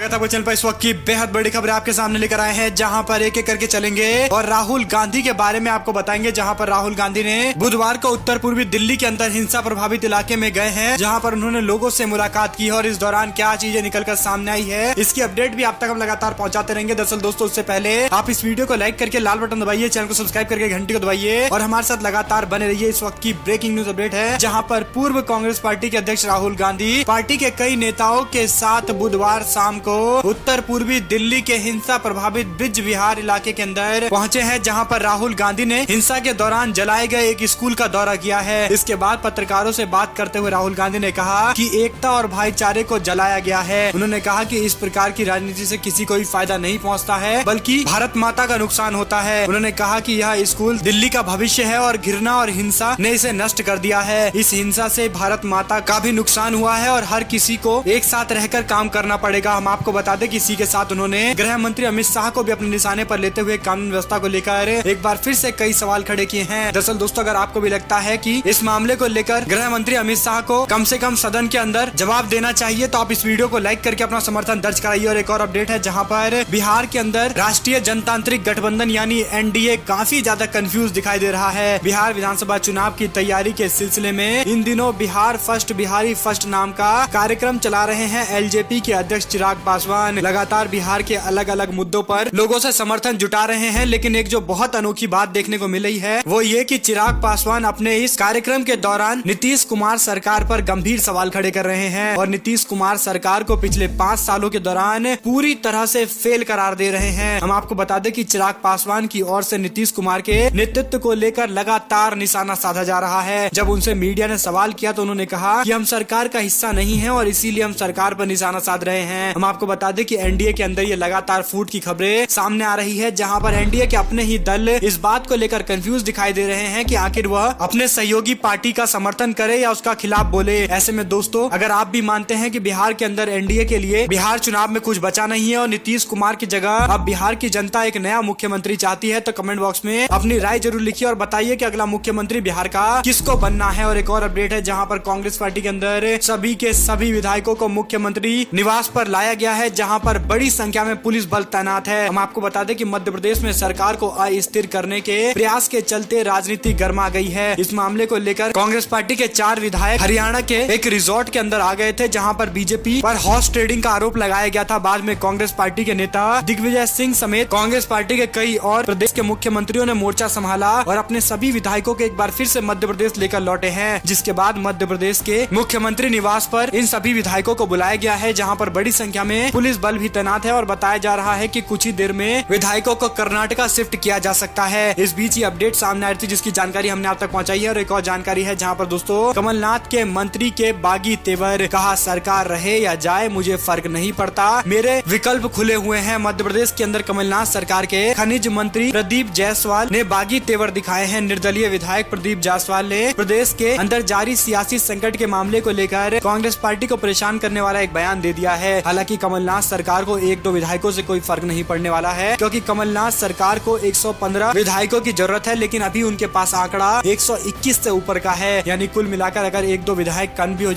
स्वागत है चैनल पर। इस वक्त की बेहद बड़ी खबर आपके सामने लेकर आए हैं, जहां पर एक एक करके चलेंगे और राहुल गांधी के बारे में आपको बताएंगे। जहां पर राहुल गांधी ने बुधवार को उत्तर पूर्वी दिल्ली के अंदर हिंसा प्रभावित इलाके में गए हैं, जहां पर उन्होंने लोगों से मुलाकात की और इस दौरान क्या चीजें निकलकर सामने आई है, इसकी अपडेट भी आप तक हम लगातार पहुंचाते रहेंगे। दरअसल दोस्तों, उससे पहले आप इस वीडियो को लाइक करके लाल बटन दबाइए, चैनल को सब्सक्राइब करके घंटी को दबाइए और हमारे साथ लगातार बने रहिए। इस वक्त की ब्रेकिंग न्यूज अपडेट है, जहां पर पूर्व कांग्रेस पार्टी के अध्यक्ष राहुल गांधी पार्टी के कई नेताओं के साथ बुधवार शाम को उत्तर पूर्वी दिल्ली के हिंसा प्रभावित ब्रिज विहार इलाके के अंदर पहुंचे हैं, जहां पर राहुल गांधी ने हिंसा के दौरान जलाए गए एक स्कूल का दौरा किया है। इसके बाद पत्रकारों से बात करते हुए राहुल गांधी ने कहा कि एकता और भाईचारे को जलाया गया है। उन्होंने कहा कि इस प्रकार की राजनीति से किसी को भी फायदा नहीं पहुंचता है, बल्कि भारत माता का नुकसान होता है। उन्होंने कहा कि यह स्कूल दिल्ली का भविष्य है और घृणा और हिंसा ने इसे नष्ट कर दिया है। इस हिंसा से भारत माता का भी नुकसान हुआ है और हर किसी को एक साथ रहकर काम करना पड़ेगा। हम आपको बता दें कि इसी के साथ उन्होंने गृह मंत्री अमित शाह को भी अपने निशाने पर लेते हुए कानून व्यवस्था को लेकर एक बार फिर से कई सवाल खड़े किए हैं। दरअसल दोस्तों, अगर आपको भी लगता है कि इस मामले को लेकर गृह मंत्री अमित शाह को कम से कम सदन के अंदर जवाब देना चाहिए, तो आप इस वीडियो को लाइक करके अपना समर्थन दर्ज कराइए। और एक और अपडेट है, जहां पर बिहार के अंदर राष्ट्रीय जनतांत्रिक गठबंधन यानी एनडीए काफी ज्यादा कंफ्यूज दिखाई दे रहा है। बिहार विधानसभा चुनाव की तैयारी के सिलसिले में इन दिनों बिहार फर्स्ट बिहारी फर्स्ट नाम का कार्यक्रम चला रहे हैं एलजेपी के अध्यक्ष चिराग पासवान। लगातार बिहार के अलग अलग मुद्दों पर लोगों से समर्थन जुटा रहे हैं, लेकिन एक जो बहुत अनोखी बात देखने को मिली है वो ये कि चिराग पासवान अपने इस कार्यक्रम के दौरान नीतीश कुमार सरकार पर गंभीर सवाल खड़े कर रहे हैं और नीतीश कुमार सरकार को पिछले 5 सालों के दौरान पूरी तरह से फेल करार दे रहे हैं। हम आपको बता दें कि चिराग पासवान की ओर से नीतीश कुमार के नेतृत्व को लेकर लगातार निशाना साधा जा रहा है। जब उनसे मीडिया ने सवाल किया तो उन्होंने कहा कि हम सरकार का हिस्सा नहीं है और इसीलिए हम सरकार पर निशाना साध रहे हैं। हम आपको बता दें कि एनडीए के अंदर ये लगातार फूट की खबरें सामने आ रही है, जहां पर एनडीए के अपने ही दल इस बात को लेकर कंफ्यूज दिखाई दे रहे हैं कि आखिर वह अपने सहयोगी पार्टी का समर्थन करे या उसका खिलाफ बोले। ऐसे में दोस्तों, अगर आप भी मानते हैं कि बिहार के अंदर एनडीए के लिए बिहार चुनाव में कुछ बचा नहीं है और नीतीश कुमार की जगह अब बिहार की जनता एक नया मुख्यमंत्री चाहती है, तो कमेंट बॉक्स में अपनी राय जरूर लिखिए और बताइए कि अगला मुख्यमंत्री बिहार का किसको बनना है। और एक और अपडेट है, जहां पर कांग्रेस पार्टी के अंदर सभी के सभी विधायकों को मुख्यमंत्री निवास पर लाया गया है, जहां पर बड़ी संख्या में पुलिस बल तैनात है। हम आपको बता दें कि मध्य प्रदेश में सरकार को अस्थिर करने के प्रयास के चलते राजनीति गर्मा गई है। इस मामले को लेकर कांग्रेस पार्टी के 4 विधायक हरियाणा के एक रिजॉर्ट के अंदर आ गए थे, जहां पर बीजेपी पर हॉर्स ट्रेडिंग का आरोप लगाया गया था। बाद में कांग्रेस पार्टी के नेता दिग्विजय सिंह समेत कांग्रेस पार्टी के कई और प्रदेश के मुख्यमंत्रियों ने मोर्चा संभाला और अपने सभी विधायकों को एक बार फिर से मध्य प्रदेश लेकर लौटे हैं, जिसके बाद मध्य प्रदेश के मुख्यमंत्री निवास पर इन सभी विधायकों को बुलाया गया है, जहां पर बड़ी संख्या में पुलिस बल भी तैनात है और बताया जा रहा है कि कुछ ही देर में विधायकों को कर्नाटका शिफ्ट किया जा सकता है। इस बीच ये अपडेट सामने आ रही थी, जिसकी जानकारी हमने आप तक पहुंचाई है। और एक और जानकारी है, जहां पर दोस्तों कमलनाथ के मंत्री के बागी तेवर, कहा सरकार रहे या जाए मुझे फर्क नहीं पड़ता, मेरे विकल्प खुले हुए हैं। मध्य प्रदेश के अंदर कमलनाथ सरकार के खनिज मंत्री प्रदीप जायसवाल ने बागी तेवर दिखाए हैं। निर्दलीय विधायक प्रदीप जायसवाल ने प्रदेश के अंदर जारी सियासी संकट के मामले को लेकर कांग्रेस पार्टी को परेशान करने वाला एक बयान दे दिया है। हालांकि कमलनाथ सरकार को 1-2 विधायकों से कोई फर्क नहीं पड़ने वाला है, क्योंकि कमलनाथ सरकार को 115 विधायकों की जरूरत है, लेकिन अभी उनके पास आंकड़ा 121 से ऊपर का है। यानी कुल मिलाकर अगर 1-2 विधायक कम भी हो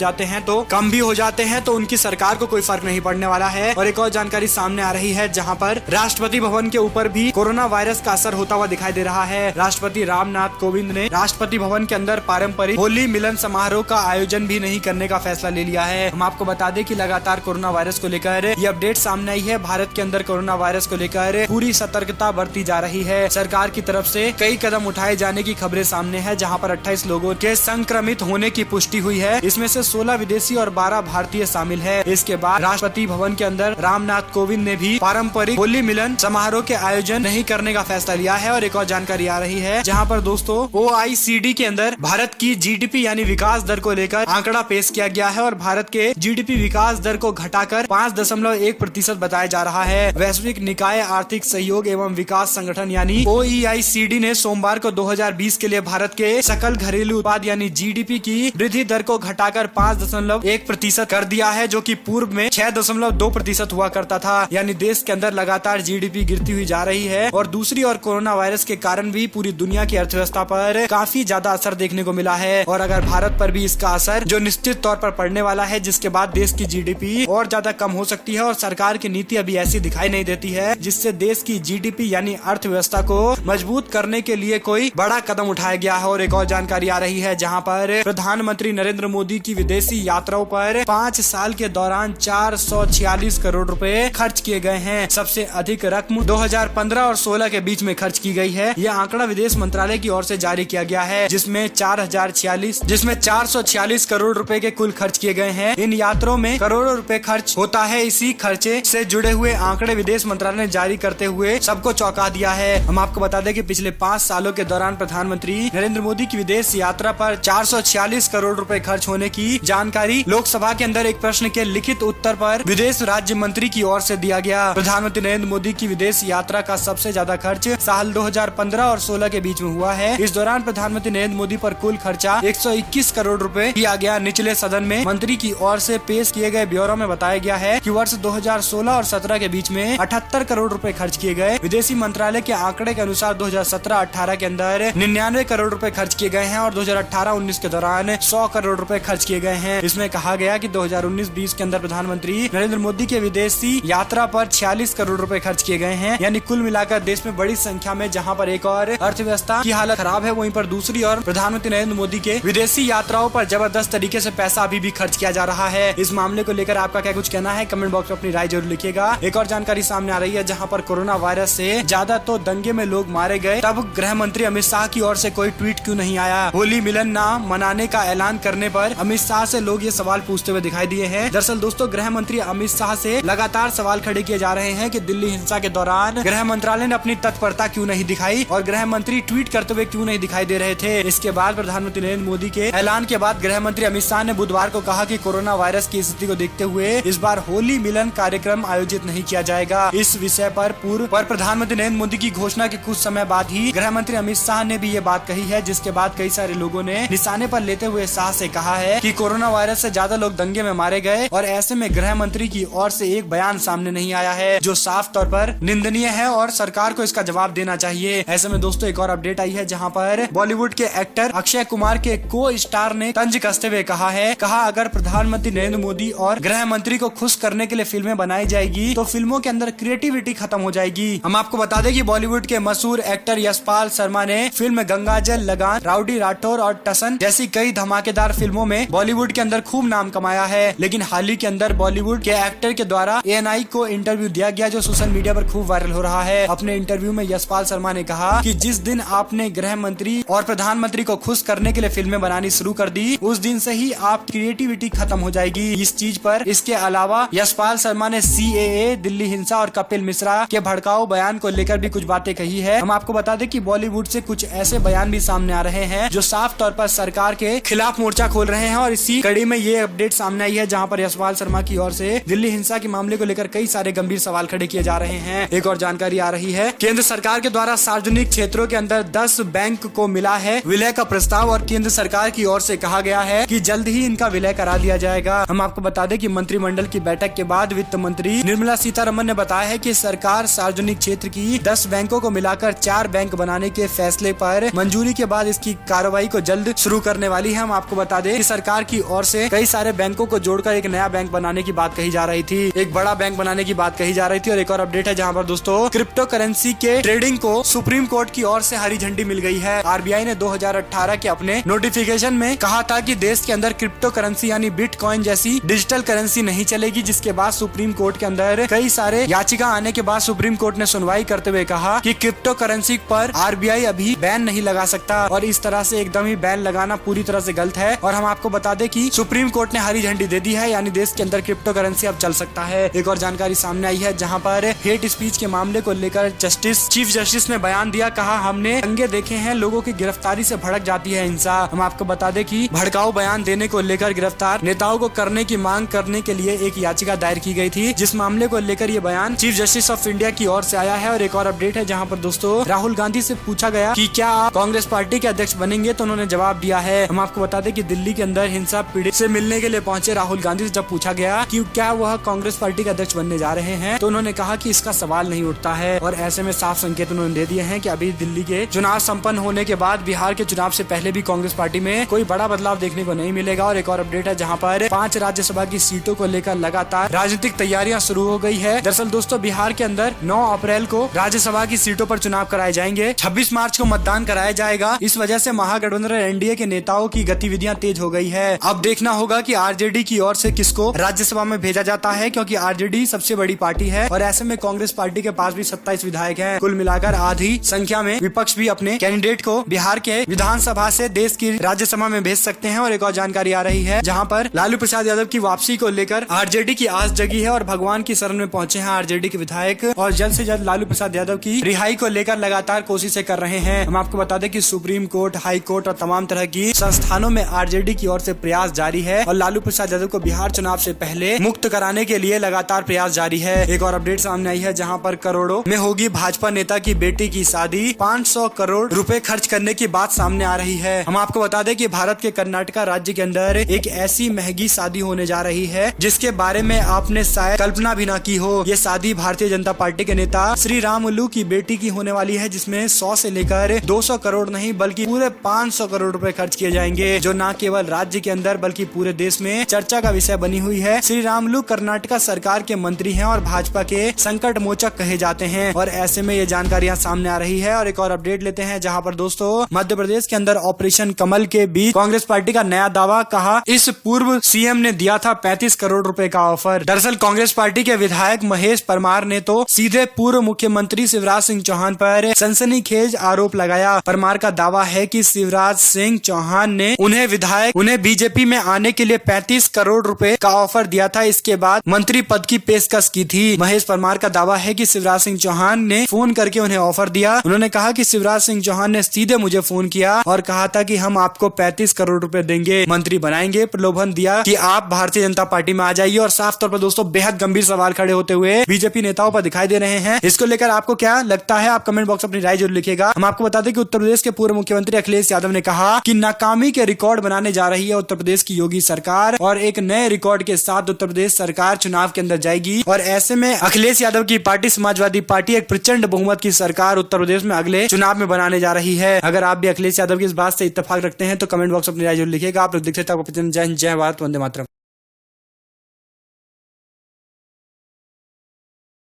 जाते हैं तो उनकी सरकार को कोई फर्क नहीं पड़ने वाला है। और एक और जानकारी सामने आ रही है, जहां पर राष्ट्रपति भवन के ऊपर भी कोरोना वायरस का असर होता हुआ दिखाई दे रहा है। राष्ट्रपति रामनाथ कोविंद ने राष्ट्रपति भवन के अंदर पारंपरिक होली मिलन समारोह का आयोजन भी नहीं करने का फैसला ले लिया है। हम आपको बता दें कि लगातार कोरोना वायरस को लेकर ये अपडेट सामने आई है। भारत के अंदर कोरोना वायरस को लेकर पूरी सतर्कता बरती जा रही है। सरकार की तरफ से कई कदम उठाए जाने की खबरें सामने है, जहां पर 28 लोगों के संक्रमित होने की पुष्टि हुई है। इसमें से 16 विदेशी और 12 भारतीय शामिल है। इसके बाद राष्ट्रपति भवन के अंदर रामनाथ कोविंद ने भी पारंपरिक होली मिलन समारोह के आयोजन नहीं करने का फैसला लिया है। और एक और जानकारी आ रही है, जहां पर दोस्तों OECD के अंदर भारत की जीडीपी यानी विकास दर को लेकर आंकड़ा पेश किया गया है और भारत के जीडीपी विकास दर को घटाकर 5.1% बताया जा रहा है। वैश्विक निकाय आर्थिक सहयोग एवं विकास संगठन यानी OECD ने सोमवार को 2020 के लिए भारत के सकल घरेलू उत्पाद यानी जीडीपी की वृद्धि दर को घटाकर 5.1% कर दिया है, जो कि पूर्व में 6.2% हुआ करता था। यानी देश के अंदर लगातार जीडीपी गिरती हुई जा रही है और दूसरी ओर कोरोना वायरस के कारण भी पूरी दुनिया की अर्थव्यवस्था पर काफी ज्यादा असर देखने को मिला है। और अगर भारत पर भी इसका असर जो निश्चित तौर पर पड़ने वाला है, जिसके बाद देश की जीडीपी और ज्यादा कम हो सकती सकती है और सरकार की नीति अभी ऐसी दिखाई नहीं देती है जिससे देश की जीडीपी यानी अर्थव्यवस्था को मजबूत करने के लिए कोई बड़ा कदम उठाया गया है। और एक और जानकारी आ रही है जहां पर प्रधानमंत्री नरेंद्र मोदी की विदेशी यात्राओं पर 5 साल के दौरान 446 करोड़ रुपए खर्च किए गए हैं। सबसे अधिक रकम 2015 और 16 के बीच में खर्च की गई है। यह आंकड़ा विदेश मंत्रालय की ओर से जारी किया गया है, जिसमें 446 करोड़ रुपए के कुल खर्च किए गए हैं। इन यात्राओं में करोड़ों रुपए खर्च होता है। इसी खर्चे से जुड़े हुए आंकड़े विदेश मंत्रालय ने जारी करते हुए सबको चौंका दिया है। हम आपको बता दें कि पिछले 5 सालों के दौरान प्रधानमंत्री नरेंद्र मोदी की विदेश यात्रा पर 446 करोड़ रुपए खर्च होने की जानकारी लोकसभा के अंदर एक प्रश्न के लिखित उत्तर पर विदेश राज्य मंत्री की ओर से दिया गया। प्रधानमंत्री नरेंद्र मोदी की विदेश यात्रा का सबसे ज्यादा खर्च साल 2015 और 16 के बीच में हुआ है। इस दौरान प्रधानमंत्री नरेंद्र मोदी पर कुल खर्चा 121 करोड़ रुपए किया गया। निचले सदन में मंत्री की ओर से पेश किए गए ब्यौरे में बताया गया है कि वर्ष 2016 और 17 के बीच में 78 करोड़ रुपए खर्च किए गए। विदेशी मंत्रालय के आंकड़े के अनुसार 2017-18 के अंदर 99 करोड़ रुपए खर्च किए गए हैं और 2018-19 के दौरान 100 करोड़ रुपए खर्च किए गए हैं। इसमें कहा गया कि 2019-20 के अंदर प्रधानमंत्री नरेंद्र मोदी के विदेशी यात्रा पर 46 करोड़ रुपए खर्च किए गए हैं। यानी कुल मिलाकर देश में बड़ी संख्या में जहां पर एक और अर्थव्यवस्था की हालत खराब है, वहीं पर दूसरी और प्रधानमंत्री नरेंद्र मोदी के विदेशी यात्राओं पर जबरदस्त तरीके से पैसा अभी भी खर्च किया जा रहा है। इस मामले को लेकर आपका क्या कुछ कहना है, कमेंट बॉक्स में अपनी राय जरूर लिखिएगा। एक और जानकारी सामने आ रही है जहां पर कोरोना वायरस से ज्यादा तो दंगे में लोग मारे गए, तब गृह मंत्री अमित शाह की ओर से कोई ट्वीट क्यों नहीं आया। होली मिलन ना मनाने का ऐलान करने पर अमित शाह से लोग ये सवाल पूछते हुए दिखाई दिए हैं। दरअसल दोस्तों, गृह मंत्री अमित शाह से लगातार सवाल खड़े किए जा रहे हैं कि दिल्ली हिंसा के दौरान गृह मंत्रालय ने अपनी तत्परता क्यों नहीं दिखाई और गृह मंत्री ट्वीट करते हुए क्यों नहीं दिखाई दे रहे थे। इसके बाद प्रधानमंत्री नरेंद्र मोदी के ऐलान के बाद गृह मंत्री अमित शाह ने बुधवार को कहा कि कोरोना वायरस की स्थिति को देखते हुए इस बार होली मिलन कार्यक्रम आयोजित नहीं किया जाएगा। इस विषय पर प्रधानमंत्री नरेंद्र मोदी की घोषणा के कुछ समय बाद ही गृह मंत्री अमित शाह ने भी ये बात कही है, जिसके बाद कई सारे लोगों ने निशाने पर लेते हुए शाह से कहा है कि कोरोना वायरस से ज्यादा लोग दंगे में मारे गए और ऐसे में गृह मंत्री की ओर से एक बयान सामने नहीं आया है, जो साफ तौर पर निंदनीय है और सरकार को इसका जवाब देना चाहिए। ऐसे में दोस्तों एक और अपडेट आई है जहां पर बॉलीवुड के एक्टर अक्षय कुमार के को स्टार ने तंज कसते हुए कहा अगर प्रधानमंत्री नरेंद्र मोदी और गृह मंत्री को खुश करने के लिए फिल्में बनाई जाएगी तो फिल्मों के अंदर क्रिएटिविटी खत्म हो जाएगी। हम आपको बता दें कि बॉलीवुड के मशहूर एक्टर यशपाल शर्मा ने फिल्म गंगाजल, लगान, राउडी राठौर और टसन जैसी कई धमाकेदार फिल्मों में बॉलीवुड के अंदर खूब नाम कमाया है। लेकिन हाल ही के अंदर बॉलीवुड के एक्टर के द्वारा ANI को इंटरव्यू दिया गया जो सोशल मीडिया पर खूब वायरल हो रहा है। अपने इंटरव्यू में यशपाल शर्मा ने कहा कि जिस दिन आपने गृह मंत्री और प्रधानमंत्री को खुश करने के लिए फिल्में बनानी शुरू कर दी, उस दिन से ही आप क्रिएटिविटी खत्म हो जाएगी। इस चीज पर इसके अलावा यशपाल शर्मा ने CAA, दिल्ली हिंसा और कपिल मिश्रा के भड़काऊ बयान को लेकर भी कुछ बातें कही है। हम आपको बता दें कि बॉलीवुड से कुछ ऐसे बयान भी सामने आ रहे हैं जो साफ तौर पर सरकार के खिलाफ मोर्चा खोल रहे हैं और इसी कड़ी में ये अपडेट सामने आई है जहां पर यशपाल शर्मा की ओर से दिल्ली हिंसा के मामले को लेकर कई सारे गंभीर सवाल खड़े किए जा रहे हैं। एक और जानकारी आ रही है, केंद्र सरकार के द्वारा सार्वजनिक क्षेत्रों के अंदर 10 बैंक को मिला है विलय का प्रस्ताव और केंद्र सरकार की ओर से कहा गया है कि जल्द ही इनका विलय करा दिया जाएगा। हम आपको बता दें कि मंत्रिमंडल की बैठक के बाद वित्त मंत्री निर्मला सीतारमन ने बताया है कि सरकार सार्वजनिक क्षेत्र की 10 बैंकों को मिलाकर 4 बैंक बनाने के फैसले पर मंजूरी के बाद इसकी कार्रवाई को जल्द शुरू करने वाली है। हम आपको बता दें कि सरकार की ओर से कई सारे बैंकों को जोड़कर एक नया बैंक बनाने की बात कही जा रही थी, एक बड़ा बैंक बनाने की बात कही जा रही थी। और एक और अपडेट है जहां पर दोस्तों क्रिप्टो करेंसी के ट्रेडिंग को सुप्रीम कोर्ट की ओर से हरी झंडी मिल गई है। RBI ने 2018 के अपने नोटिफिकेशन में कहा था कि देश के अंदर क्रिप्टो करेंसी यानी बिटकॉइन जैसी डिजिटल करेंसी नहीं चलेगी, जिसके बाद सुप्रीम कोर्ट के अंदर कई सारे याचिका आने के बाद सुप्रीम कोर्ट ने सुनवाई करते हुए कहा कि क्रिप्टो करेंसी पर RBI अभी बैन नहीं लगा सकता और इस तरह से एकदम ही बैन लगाना पूरी तरह से गलत है। और हम आपको बता दें कि सुप्रीम कोर्ट ने हरी झंडी दे दी है, यानी देश के अंदर क्रिप्टो करेंसी अब चल सकता है। एक और जानकारी सामने आई है जहां पर हेट स्पीच के मामले को लेकर चीफ जस्टिस ने बयान दिया, कहा हमने दंगे देखे हैं, लोगों की गिरफ्तारी से भड़क जाती है हिंसा। हम आपको बता दें कि भड़काऊ बयान देने को लेकर गिरफ्तार नेताओं को करने की मांग करने के लिए एक याचिका दायर की गई थी, जिस मामले को लेकर ये बयान चीफ जस्टिस ऑफ इंडिया की ओर से आया है। और एक और अपडेट है जहां पर दोस्तों राहुल गांधी से पूछा गया कि क्या आप कांग्रेस पार्टी के अध्यक्ष बनेंगे, तो उन्होंने जवाब दिया है। हम आपको बता दें कि दिल्ली के अंदर हिंसा पीड़ित से मिलने के लिए पहुंचे राहुल गांधी से जब पूछा गया कि क्या वह कांग्रेस पार्टी के अध्यक्ष बनने जा रहे हैं, तो उन्होंने कहा कि इसका सवाल नहीं उठता है। और ऐसे में साफ संकेत उन्होंने दे दिए हैं कि अभी दिल्ली के चुनाव संपन्न होने के बाद बिहार के चुनाव से पहले भी कांग्रेस पार्टी में कोई बड़ा बदलाव देखने को नहीं मिलेगा। और एक और अपडेट है जहां पर 5 राज्यसभा की सीटों को लेकर लगातार राजनीतिक तैयारियां शुरू हो गई है। दरअसल दोस्तों बिहार के अंदर 9 अप्रैल को राज्यसभा की सीटों पर चुनाव कराए जाएंगे। 26 मार्च को मतदान कराया जाएगा। इस वजह से महागठबंधन एनडीए के नेताओं की गतिविधियां तेज हो गई है। अब देखना होगा कि आरजेडी की ओर से किसको राज्यसभा में भेजा जाता है, क्योंकि आरजेडी सबसे बड़ी पार्टी है और ऐसे में कांग्रेस पार्टी के पास भी 27 विधायक हैं। कुल मिलाकर आधी संख्या में विपक्ष भी अपने कैंडिडेट को बिहार के विधानसभा से देश की राज्यसभा में भेज सकते हैं। और एक और जानकारी आ रही है जहां पर लालू प्रसाद यादव की वापसी को लेकर आरजेडी की आस जगी है और भगवान की शरण में पहुंचे हैं आरजेडी के विधायक और जल्द से जल्द लालू प्रसाद यादव की रिहाई को लेकर लगातार कोशिशें कर रहे हैं। हम आपको बता दें कि सुप्रीम कोर्ट, हाई कोर्ट और तमाम तरह की संस्थानों में आरजेडी की ओर से प्रयास जारी है और लालू प्रसाद यादव को बिहार चुनाव से पहले मुक्त कराने के लिए लगातार प्रयास जारी है। एक और अपडेट सामने आई है जहां पर करोड़ों में होगी भाजपा नेता की बेटी की शादी, 500 करोड़ रुपए खर्च करने की बात सामने आ रही है। हम आपको बता दें कि भारत के कर्नाटका राज्य के अंदर एक ऐसी महंगी शादी होने जा रही है जिसके बारे में आपने शायद कल्पना भी ना की हो। ये शादी भारतीय जनता पार्टी के नेता श्री रामुलू की बेटी की होने वाली है, जिसमें 100 से लेकर 200 करोड़ नहीं बल्कि पूरे 500 करोड़ रुपए खर्च किए जाएंगे, जो न केवल राज्य के अंदर बल्कि पूरे देश में चर्चा का विषय बनी हुई है। श्री रामुलू कर्नाटका सरकार के मंत्री हैं और भाजपा के संकट मोचक कहे जाते हैं और ऐसे में ये जानकारियां सामने आ रही है। और एक और अपडेट लेते हैं जहां पर दोस्तों मध्य प्रदेश के अंदर ऑपरेशन कमल के बीच कांग्रेस पार्टी का नया दावा, कहा इस पूर्व सीएम ने दिया था 35 करोड़ रुपए का ऑफर। दरअसल कांग्रेस पार्टी के विधायक महेश परमार ने तो सीधे पूर्व मुख्यमंत्री शिवराज सिंह चौहान पर सनसनीखेज आरोप लगाया। परमार का दावा है कि शिवराज सिंह चौहान ने उन्हें बीजेपी में आने के लिए 35 करोड़ रुपए का ऑफर दिया था, इसके बाद मंत्री पद की पेशकश की थी। महेश परमार का दावा है कि शिवराज सिंह चौहान ने फोन करके उन्हें ऑफर दिया। उन्होंने कहा कि शिवराज सिंह चौहान ने सीधे मुझे फोन किया और कहा था कि हम आपको 35 करोड़ रुपए देंगे, मंत्री बनाएंगे, प्रलोभन दिया कि आप भारतीय जनता पार्टी में आ जाइए। और साफ तौर पर दोस्तों बेहद गंभीर सवाल खड़े होते हुए बीजेपी नेताओं पर दिखाई दे रहे हैं। इसको लेकर आपको क्या लगता है, आप कमेंट बॉक्स में अपनी राय जरूर लिखिएगा। हम आपको बता दें कि उत्तर प्रदेश के पूर्व मुख्यमंत्री अखिलेश यादव ने कहा कि नाकामी के रिकॉर्ड बनाने जा रही है उत्तर प्रदेश की योगी सरकार और एक नए रिकॉर्ड के साथ उत्तर प्रदेश सरकार चुनाव के अंदर जाएगी। और ऐसे में अखिलेश यादव की पार्टी समाजवादी पार्टी एक प्रचंड बहुमत की सरकार उत्तर प्रदेश में अगले चुनाव में बनाने जा रही है। अगर आप भी अखिलेश यादव की इस बात से इत्तेफाक रखते हैं तो कमेंट बॉक्स में अपनी राय जरूर लिखिएगा। आप लोग देख सकते हैं। जय हिंद, जय भारत, वंदे मातरम।